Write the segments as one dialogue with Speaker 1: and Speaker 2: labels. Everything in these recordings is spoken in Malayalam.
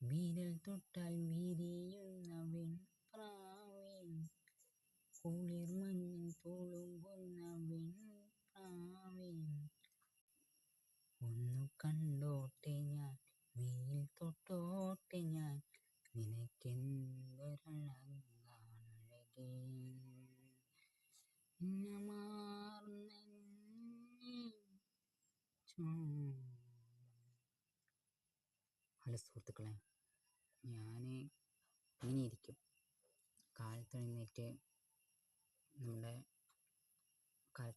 Speaker 1: വിരൽ തൊട്ടാൽ വിരിയുന്ന വെൺപ്രാവേ, കുളിർ മഞ്ഞിൽ തുളുമ്പുന്ന വെൺപ്രാവേ, ഒന്നു കണ്ടോട്ടെ ഞാൻ, വെയിൽ തൊട്ടോട്ടെ ഞാൻ, നിനക്കെന്തൊരഴകാണഴകേ. ഹലോ സുഹൃത്തുക്കളെ, ഞാൻ ഇങ്ങനെ ഇരിക്കും. കാലത്ത് എഴുന്നേറ്റ്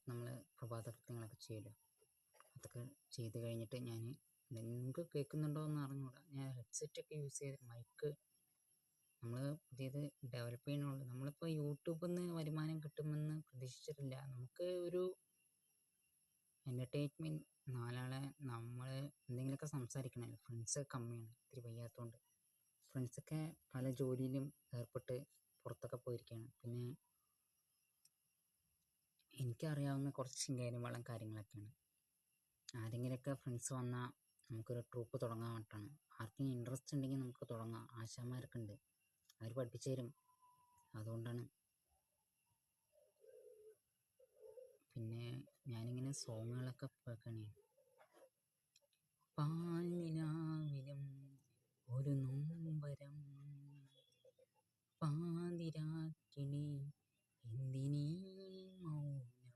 Speaker 1: നമ്മൾ പ്രഭാത കൃത്യങ്ങളൊക്കെ ചെയ്യുമല്ലോ. അതൊക്കെ ചെയ്ത് കഴിഞ്ഞിട്ട് ഞാൻ, നിങ്ങൾക്ക് കേൾക്കുന്നുണ്ടോ എന്ന് അറിഞ്ഞുകൂടാ, ഞാൻ ഹെഡ്സെറ്റൊക്കെ യൂസ് ചെയ്ത് മൈക്ക് നമ്മൾ പുതിയത് ഡെവലപ്പ് ചെയ്യണുള്ളൂ. നമ്മളിപ്പോൾ യൂട്യൂബിൽ നിന്ന് വരുമാനം കിട്ടുമെന്ന് പ്രതീക്ഷിച്ചിട്ടില്ല. നമുക്ക് ഒരു എൻ്റർടൈൻമെൻറ്റ്, നാലാളെ നമ്മൾ എന്തെങ്കിലുമൊക്കെ സംസാരിക്കണമല്ലോ. ഫ്രണ്ട്സ് കമ്മിയാണ്, ഇത്തിരി വയ്യാത്തതുകൊണ്ട്. ഫ്രണ്ട്സൊക്കെ പല ജോലിയിലും ഏർപ്പെട്ട് പുറത്തൊക്കെ പോയിരിക്കുകയാണ്. പിന്നെ എനിക്കറിയാവുന്ന കുറച്ച് കാര്യങ്ങളൊക്കെയാണ്. ആരെങ്കിലുമൊക്കെ ഫ്രണ്ട്സ് വന്നാൽ നമുക്കൊരു ട്രൂപ്പ് തുടങ്ങാൻ വേണ്ടിയിട്ടാണ്. ആർക്കും ഇൻട്രസ്റ്റ് ഉണ്ടെങ്കിൽ നമുക്ക് തുടങ്ങാം. ആശാന്മാരൊക്കെ ഉണ്ട്, അവർ പഠിപ്പിച്ചു തരും. അതുകൊണ്ടാണ്. പിന്നെ ഞാനിങ്ങനെ സോങ്ങുകളൊക്കെ കേൾക്കണേ. പാൽനിലാവിലും ഒരു നൊമ്പരം, പാതിരാക്കിണി എന്തിനീ മൗനം,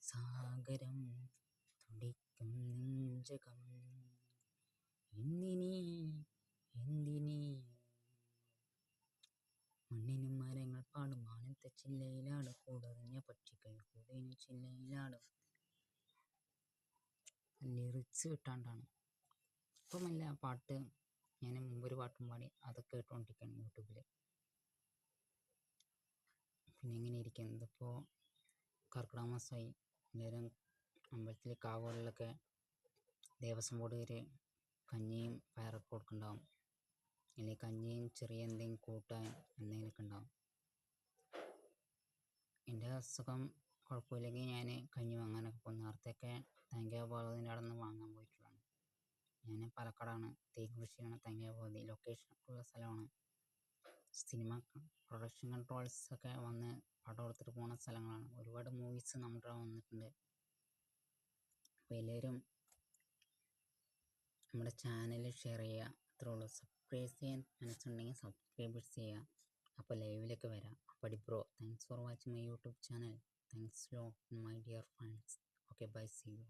Speaker 1: സാഗരം തുടിക്കും നെഞ്ചകം എന്തിനീ എന്തിനീ, മണ്ണിനും മരങ്ങൾ പാടും മാനത്തെ ചില്ലയിലാടും, കൂടറിഞ്ഞ പക്ഷികൾ കൂടിനു ചില്ലയിലാടും. ലിറിക്സ് കിട്ടാണ്ടാണ് ഇപ്പമല്ല. പാട്ട് ഞാൻ മുമ്പൊരു പാട്ടും പാടി, അതൊക്കെ കേട്ടുകൊണ്ടിരിക്കുകയാണ് യൂട്യൂബിൽ. പിന്നെ ഇങ്ങനെ ഇരിക്കുന്നത്, ഇതിപ്പോൾ കർക്കിടക മാസമായി. എല്ലാവരും അമ്പലത്തിൽ കാവുകളിലൊക്കെ ദേവസ്വം ബോർഡുകാർ കഞ്ഞിയും പയറൊക്കെ കൊടുക്കുന്നുണ്ടാവും. അല്ലെങ്കിൽ കഞ്ഞിയും ചെറിയ എന്തെങ്കിലും കൂട്ടാൻ എന്തെങ്കിലുമൊക്കെ ഉണ്ടാവും. എൻ്റെ അസുഖം കുഴപ്പമില്ലെങ്കിൽ ഞാൻ കഞ്ഞി വാങ്ങാനൊക്കെ പോകും. നേരത്തെയൊക്കെ തേങ്കാവതിൻ്റെ അവിടെ നിന്ന് വാങ്ങാൻ പോയിട്ടുള്ളതാണ്. ഞാൻ പാലക്കാടാണ്. തേക്ക് കൃഷിയാണ് തേങ്കാവതി. ലൊക്കേഷനൊക്കെ ഉള്ള സ്ഥലമാണ്. സിനിമ പ്രൊഡക്ഷൻ കൺട്രോൾസൊക്കെ വന്ന് പടം എടുത്തിട്ട് പോകുന്ന സ്ഥലങ്ങളാണ്. ഒരുപാട് മൂവീസ് നമ്മുടെ വന്നിട്ടുണ്ട്. അപ്പോൾ എല്ലാവരും നമ്മുടെ ചാനൽ ഷെയർ ചെയ്യുക, അത്രേ ഉള്ളൂ. സബ്സ്ക്രൈബ് ചെയ്യാൻ മനസ്സുണ്ടെങ്കിൽ സബ്സ്ക്രൈബേഴ്സ് ചെയ്യുക. അപ്പോൾ ലൈവിലൊക്കെ വരാം. പഠി bro, thanks for watching my YouTube channel. Thanks lot my dear friends. Okay, bye, see U.